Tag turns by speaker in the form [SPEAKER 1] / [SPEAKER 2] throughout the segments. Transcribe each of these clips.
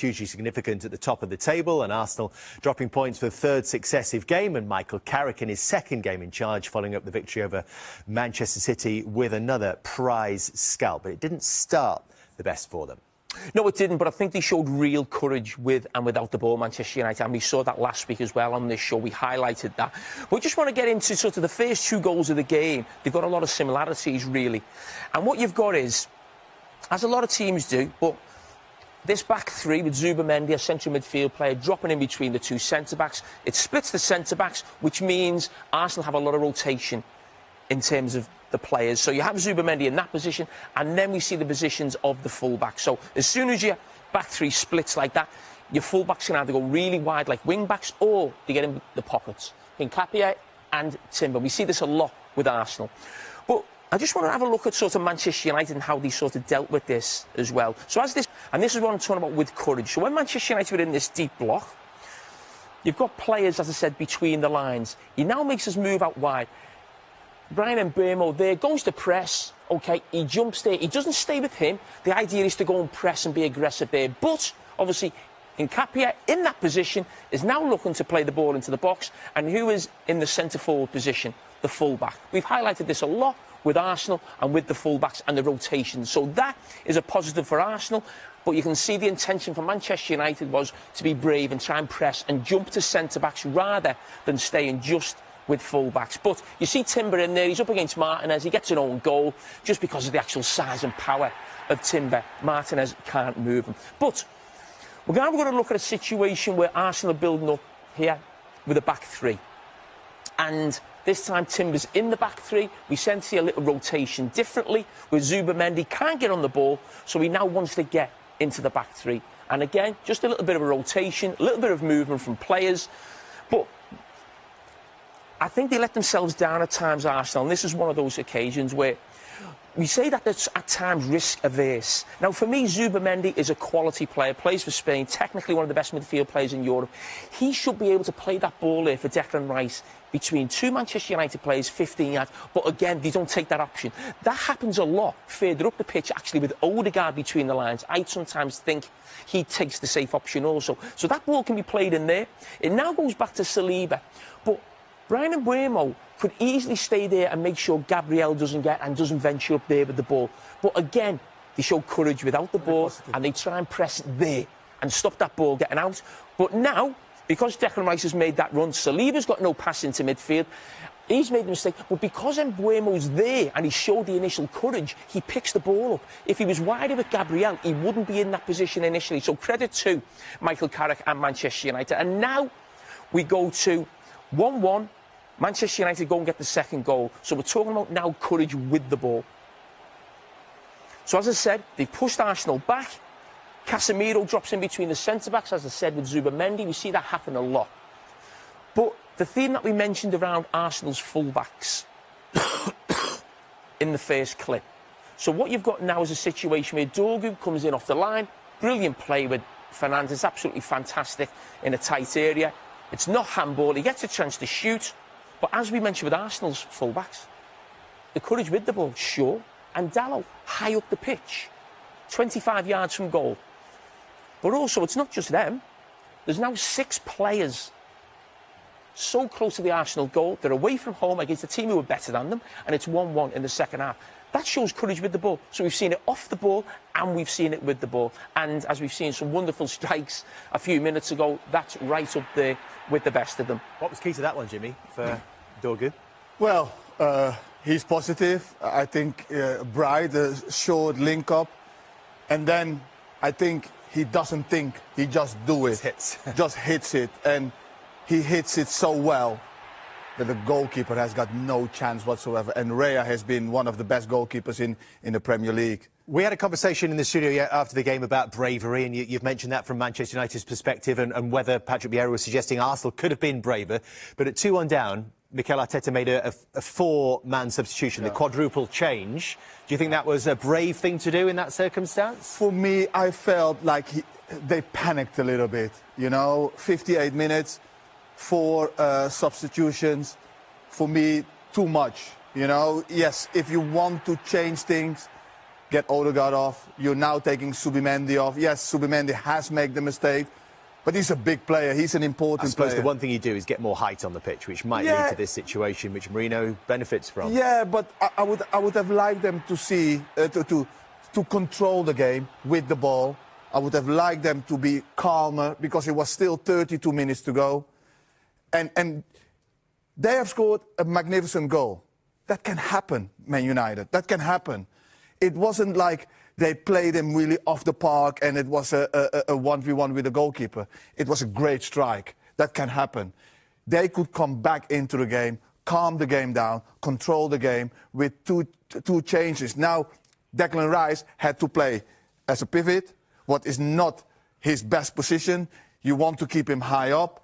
[SPEAKER 1] hugely significant at the top of the table, and Arsenal dropping points for the third successive game, and Michael Carragher in his second game in charge, following up the victory over Manchester City with another prize scalp. But it didn't start the best for them.
[SPEAKER 2] No, it didn't, but I think they showed real courage with and without the ball, Manchester United, and we saw that last week as well on this show. We highlighted that. We just want to get into sort of the first two goals of the game. They've got a lot of similarities, really. And what you've got is, as a lot of teams do, but this back three with Zubamendi, a central midfield player, dropping in between the two centre-backs. It splits the centre-backs, which means Arsenal have a lot of rotation in terms of the players. So you have Zubamendi in that position, and then we see the positions of the full-backs. So as soon as your back three splits like that, your full-backs can either go really wide like wing-backs, or they get in the pockets. Carragher and Timber. We see this a lot with Arsenal. But I just want to have a look at sort of Manchester United and how they sort of dealt with this as well. So as this, and this is what I'm talking about with courage. So when Manchester United were in this deep block, you've got players, as I said, between the lines. He now makes us move out wide. Bryan Mbeumo there goes to press. OK, he jumps there. He doesn't stay with him. The idea is to go and press and be aggressive there. But, obviously, Carragher in that position is now looking to play the ball into the box. And who is in the centre-forward position? The full-back. We've highlighted this a lot with Arsenal and with the full-backs and the rotations. So that is a positive for Arsenal. But you can see the intention for Manchester United was to be brave and try and press and jump to centre-backs rather than staying just with full-backs. But you see Timber in there, he's up against Martinez, he gets an own goal just because of the actual size and power of Timber. Martinez can't move him. But we're now going to look at a situation where Arsenal are building up here with a back three. And this time Timber's in the back three. We tend to see a little rotation differently, where Zubamendi can't get on the ball, so he now wants to get into the back three. And again, just a little bit of a rotation, a little bit of movement from players. But I think they let themselves down at times, Arsenal, and this is one of those occasions where we say that it's at times risk-averse. Now, for me, Zubamendi is a quality player, plays for Spain, technically one of the best midfield players in Europe. He should be able to play that ball there for Declan Rice between two Manchester United players, 15 yards. But again, they don't take that option. That happens a lot further up the pitch, actually, with Odegaard between the lines. I sometimes think he takes the safe option also. So that ball can be played in there. It now goes back to Saliba. But Bryan Mbeumo could easily stay there and make sure Gabriel doesn't venture up there with the ball. But again, they show courage without the ball, and they try and press there and stop that ball getting out. But now, because Declan Rice has made that run, Saliba's got no pass into midfield. He's made the mistake, but because Mbeumo's there and he showed the initial courage, he picks the ball up. If he was wider with Gabriel, he wouldn't be in that position initially. So credit to Michael Carragher and Manchester United. And now we go to 1-1. Manchester United go and get the second goal. So we're talking about now courage with the ball. So as I said, they've pushed Arsenal back. Casemiro drops in between the centre-backs, as I said, with Zubamendi. We see that happen a lot. But the theme that we mentioned around Arsenal's full-backs in the first clip. So what you've got now is a situation where Dorgu comes in off the line. Brilliant play with Fernandes, absolutely fantastic in a tight area. It's not handball. He gets a chance to shoot. But as we mentioned with Arsenal's full-backs, the courage with the ball, Shaw and Dalot, high up the pitch, 25 yards from goal. But also, it's not just them. There's now 6 players so close to the Arsenal goal. They're away from home against a team who are better than them, and it's 1-1 in the second half. That shows courage with the ball. So we've seen it off the ball, and we've seen it with the ball. And as we've seen some wonderful strikes a few minutes ago, that's right up there with the best of them.
[SPEAKER 1] What was key to that one, Jimmy, for Dorgu?
[SPEAKER 3] Well, he's positive. I think Bright showed link up. And then I think he doesn't think, he just do it. Just hits it. And he hits it so well that the goalkeeper has got no chance whatsoever. And Raya has been one of the best goalkeepers in the Premier League.
[SPEAKER 1] We had a conversation in the studio after the game about bravery, and you've mentioned that from Manchester United's perspective, and whether Patrick Vieira was suggesting Arsenal could have been braver. But at 2-1 down, Mikel Arteta made a 4-man substitution, the quadruple change. Do you think that was a brave thing to do in that circumstance?
[SPEAKER 3] For me, I felt like they panicked a little bit. You know, 58 minutes, 4 substitutions. For me, too much. You know, yes, if you want to change things, get Odegaard off. You're now taking Subimendi off. Yes, Subimendi has made the mistake, but he's a big player. He's an important player.
[SPEAKER 1] I suppose the one thing you do is get more height on the pitch, which might lead to this situation, which Marino benefits from.
[SPEAKER 3] Yeah, but I would have liked them to see to control the game with the ball. I would have liked them to be calmer because it was still 32 minutes to go, and they have scored a magnificent goal. That can happen, Man United. That can happen. It wasn't like they played him really off the park and it was a 1v1 with the goalkeeper. It was a great strike. That can happen. They could come back into the game, calm the game down, control the game with two changes. Now, Declan Rice had to play as a pivot, what is not his best position. You want to keep him high up.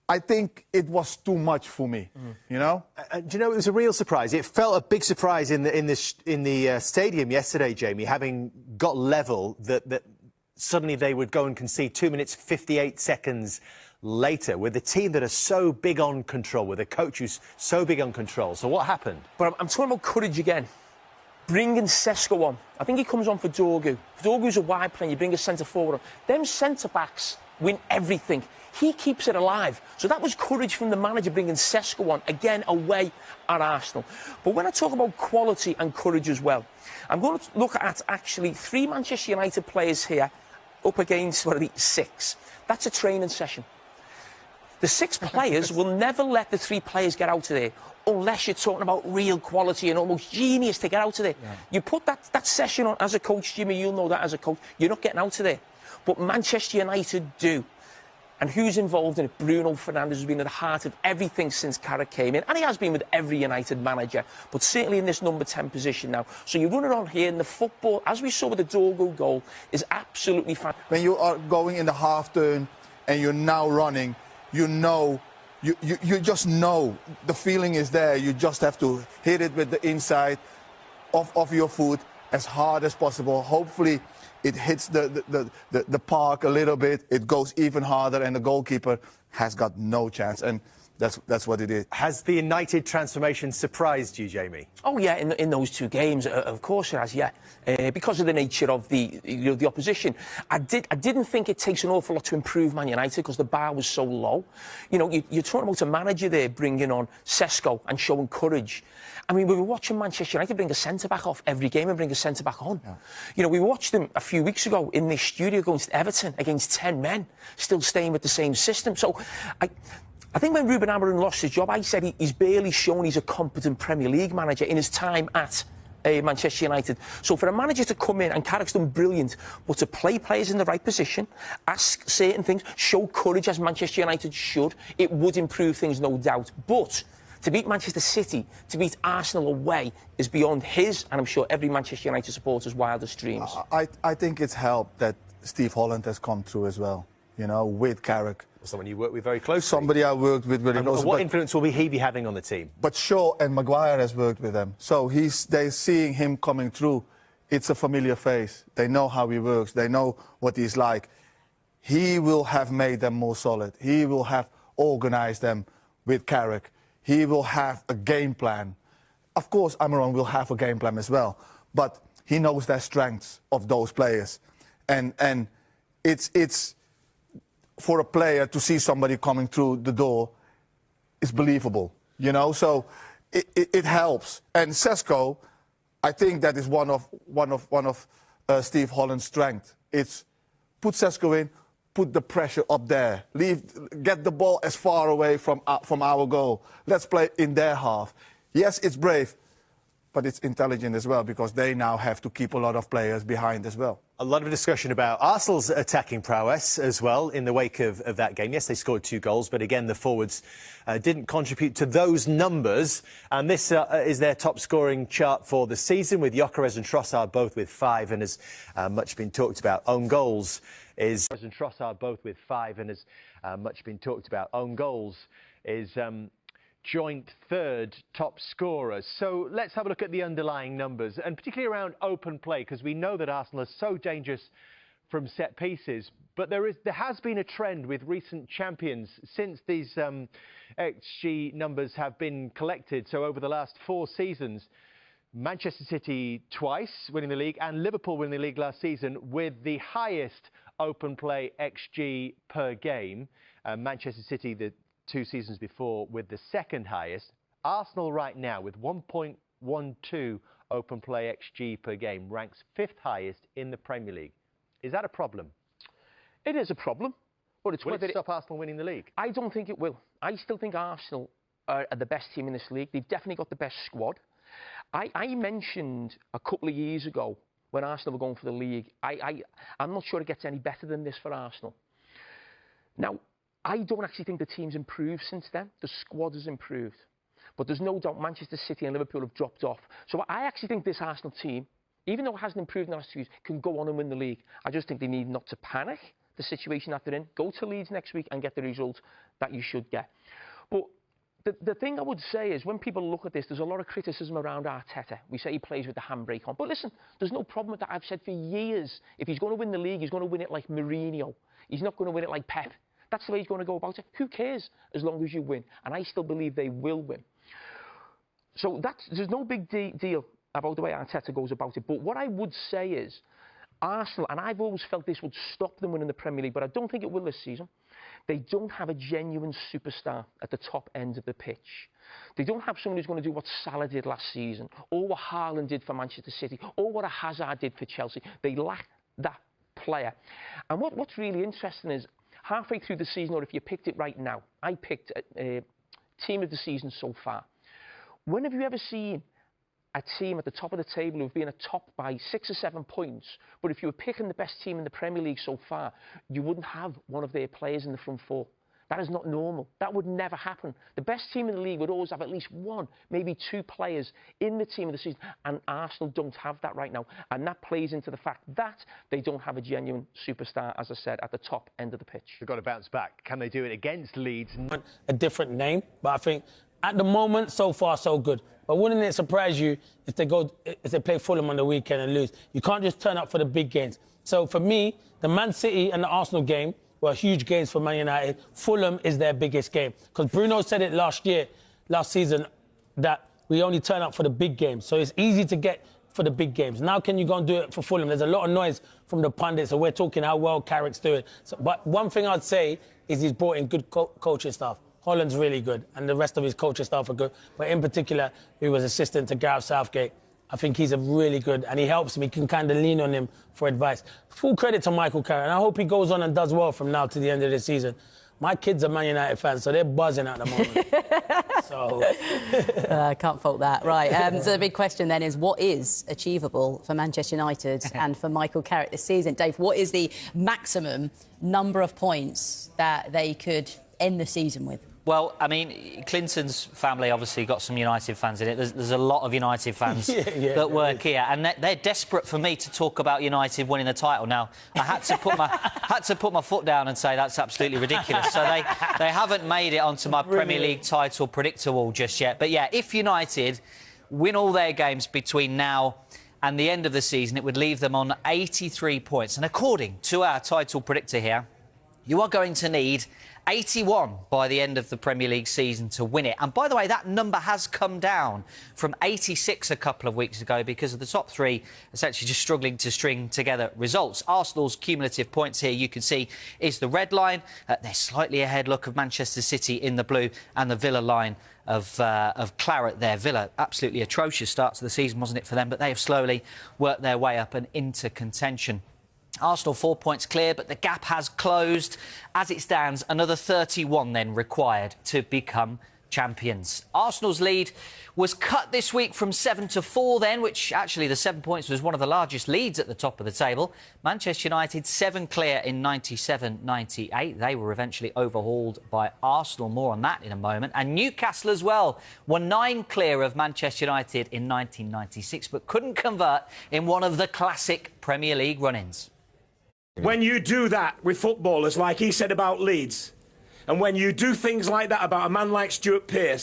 [SPEAKER 3] I think it was too much for me, you know?
[SPEAKER 1] Do you know, it was a real surprise. It felt a big surprise in the stadium yesterday, Jamie, having got level, that suddenly they would go and concede 2 minutes, 58 seconds later with a team that are so big on control, with a coach who's so big on control. So what happened?
[SPEAKER 2] But I'm talking about courage again. Bringing Sesko on. I think he comes on for Dorgu. Dorgu's a wide player, you bring a centre-forward on. Them centre-backs win everything. He keeps it alive. So that was courage from the manager, bringing Sesko on, again, away at Arsenal. But when I talk about quality and courage as well, I'm going to look at actually 3 Manchester United players here up against, what are they, 6. That's a training session. The 6 players will never let the 3 players get out of there unless you're talking about real quality and almost genius to get out of there. Yeah. You put that session on as a coach, Jimmy, you'll know that as a coach, you're not getting out of there. But Manchester United do. And who's involved in it? Bruno Fernandes has been at the heart of everything since Carragher came in. And he has been with every United manager, but certainly in this number 10 position now. So you run around here, and the football, as we saw with the Dorgu goal, is absolutely fine.
[SPEAKER 3] When you are going in the half turn and you're now running, you know, you just know the feeling is there. You just have to hit it with the inside of your foot as hard as possible. Hopefully it hits the park a little bit, it goes even harder, and the goalkeeper has got no chance. And that's what it is.
[SPEAKER 1] Has the United transformation surprised you, Jamie?
[SPEAKER 2] Oh, yeah, in those 2 games, of course it has, yeah. Because of the nature of the opposition. I didn't think it takes an awful lot to improve Man United because the bar was so low. You know, you're talking about a manager there bringing on Sesko and showing courage. I mean, we were watching Manchester United bring a centre-back off every game and bring a centre-back on. Yeah. You know, we watched them a few weeks ago in this studio against Everton, against 10 men, still staying with the same system. So I think when Ruben Amorim lost his job, I said he's barely shown he's a competent Premier League manager in his time at Manchester United. So for a manager to come in, and Carragher's done brilliant, but to play players in the right position, ask certain things, show courage as Manchester United should, it would improve things, no doubt. But to beat Manchester City, to beat Arsenal away, is beyond his, and I'm sure every Manchester United supporter's wildest dreams.
[SPEAKER 3] I think it's helped that Steve Holland has come through as well, you know, with Carragher.
[SPEAKER 1] Someone you work with very closely.
[SPEAKER 3] Somebody I worked with very closely.
[SPEAKER 1] What influence will he be having on the team?
[SPEAKER 3] But Shaw and Maguire has worked with them. So they're seeing him coming through. It's a familiar face. They know how he works. They know what he's like. He will have made them more solid. He will have organised them with Carragher. He will have a game plan. Of course, Amorim will have a game plan as well. But he knows their strengths of those players. And it's for a player to see somebody coming through the door is believable, you know. So it helps. And Sesko, I think that is one of Steve Holland's strengths. It's put Sesko in, put the pressure up there, get the ball as far away from our goal. Let's play in their half. Yes, it's brave, but it's intelligent as well, because they now have to keep a lot of players behind as well.
[SPEAKER 1] A lot of discussion about Arsenal's attacking prowess as well in the wake of that game. Yes, they scored 2 goals, but again, the forwards didn't contribute to those numbers. And this is their top-scoring chart for the season, with Gyökeres and Trossard both with 5, and as much been talked about, own goals is... And Trossard both with 5, and as much been talked about, own goals is... joint 3rd top scorers. So let's have a look at the underlying numbers, and particularly around open play, because we know that Arsenal is so dangerous from set pieces. But there has been a trend with recent champions since these XG numbers have been collected. So over the last 4 seasons, Manchester City twice winning the league and Liverpool winning the league last season with the highest open play XG per game. Manchester City the 2 seasons before with the second highest. Arsenal right now with 1.12 open play XG per game ranks 5th highest in the Premier League. Is that a problem?
[SPEAKER 2] It is a problem. But it's
[SPEAKER 1] will it stop Arsenal winning the league?
[SPEAKER 2] I don't think it will. I still think Arsenal are the best team in this league. They've definitely got the best squad. I mentioned a couple of years ago when Arsenal were going for the league, I'm not sure it gets any better than this for Arsenal. Now, I don't actually think the team's improved since then. The squad has improved. But there's no doubt Manchester City and Liverpool have dropped off. So I actually think this Arsenal team, even though it hasn't improved in the last 2 years, can go on and win the league. I just think they need not to panic the situation that they're in. Go to Leeds next week and get the result that you should get. But the thing I would say is when people look at this, there's a lot of criticism around Arteta. We say he plays with the handbrake on. But listen, there's no problem with that. I've said for years, if he's going to win the league, he's going to win it like Mourinho. He's not going to win it like Pep. That's the way he's going to go about it. Who cares as long as you win? And I still believe they will win. So there's no big deal about the way Arteta goes about it. But what I would say is Arsenal, and I've always felt this would stop them winning the Premier League, but I don't think it will this season. They don't have a genuine superstar at the top end of the pitch. They don't have someone who's going to do what Salah did last season, or what Haaland did for Manchester City, or what a Hazard did for Chelsea. They lack that player. And what's really interesting is, halfway through the season, or if you picked it right now, I picked team of the season so far. When have you ever seen a team at the top of the table who've been top by 6 or 7 points, but if you were picking the best team in the Premier League so far, you wouldn't have one of their players in the front four? That is not normal. That would never happen. The best team in the league would always have at least 1, maybe 2 players in the team of the season, and Arsenal don't have that right now. And that plays into the fact that they don't have a genuine superstar, as I said, at the top end of the pitch.
[SPEAKER 1] They've got to bounce back. Can they do it against Leeds?
[SPEAKER 4] A different name, but I think at the moment, so far, so good. But wouldn't it surprise you if they play Fulham on the weekend and lose? You can't just turn up for the big games. So for me, the Man City and the Arsenal game were huge games for Man United. Fulham is their biggest game. Because Bruno said it last season, that we only turn up for the big games. So it's easy to get for the big games. Now can you go and do it for Fulham? There's a lot of noise from the pundits, and we're talking how well Carragher's doing. So, but one thing I'd say is he's brought in good coaching staff. Holland's really good, and the rest of his coaching staff are good. But in particular, he was assistant to Gareth Southgate. I think he's a really good, and he helps me. Can kind of lean on him for advice. Full credit to Michael Carragher, and I hope he goes on and does well from now to the end of the season. My kids are Man United fans, so they're buzzing at the moment.
[SPEAKER 5] I can't fault that. Right, so the big question then is, what is achievable for Manchester United and for Michael Carragher this season? Dave, what is the maximum number of points that they could end the season with?
[SPEAKER 6] Well, I mean, Clinton's family obviously got some United fans in it. There's a lot of United fans that work here, and they're desperate for me to talk about United winning the title. Now, I had to put my foot down and say that's absolutely ridiculous. So they haven't made it onto my Premier League title predictor wall just yet. But yeah, if United win all their games between now and the end of the season, it would leave them on 83 points. And according to our title predictor here, you are going to need 81 by the end of the Premier League season to win it. And by the way, that number has come down from 86 a couple of weeks ago because of the top 3 essentially just struggling to string together results. Arsenal's cumulative points here, you can see, is the red line. They're slightly ahead, look, of Manchester City in the blue, and the Villa line of claret there. Villa, absolutely atrocious start to the season, wasn't it, for them? But they have slowly worked their way up and into contention. Arsenal 4 points clear, but the gap has closed. As it stands, another 31 then required to become champions. Arsenal's lead was cut this week from 7 to 4 then, which actually the 7 points was one of the largest leads at the top of the table. Manchester United 7 clear in 97-98. They were eventually overhauled by Arsenal. More on that in a moment. And Newcastle as well were 9 clear of Manchester United in 1996, but couldn't convert in one of the classic Premier League run-ins.
[SPEAKER 7] When you do that with footballers, like he said about Leeds, and when you do things like that about a man like Stuart Pearce,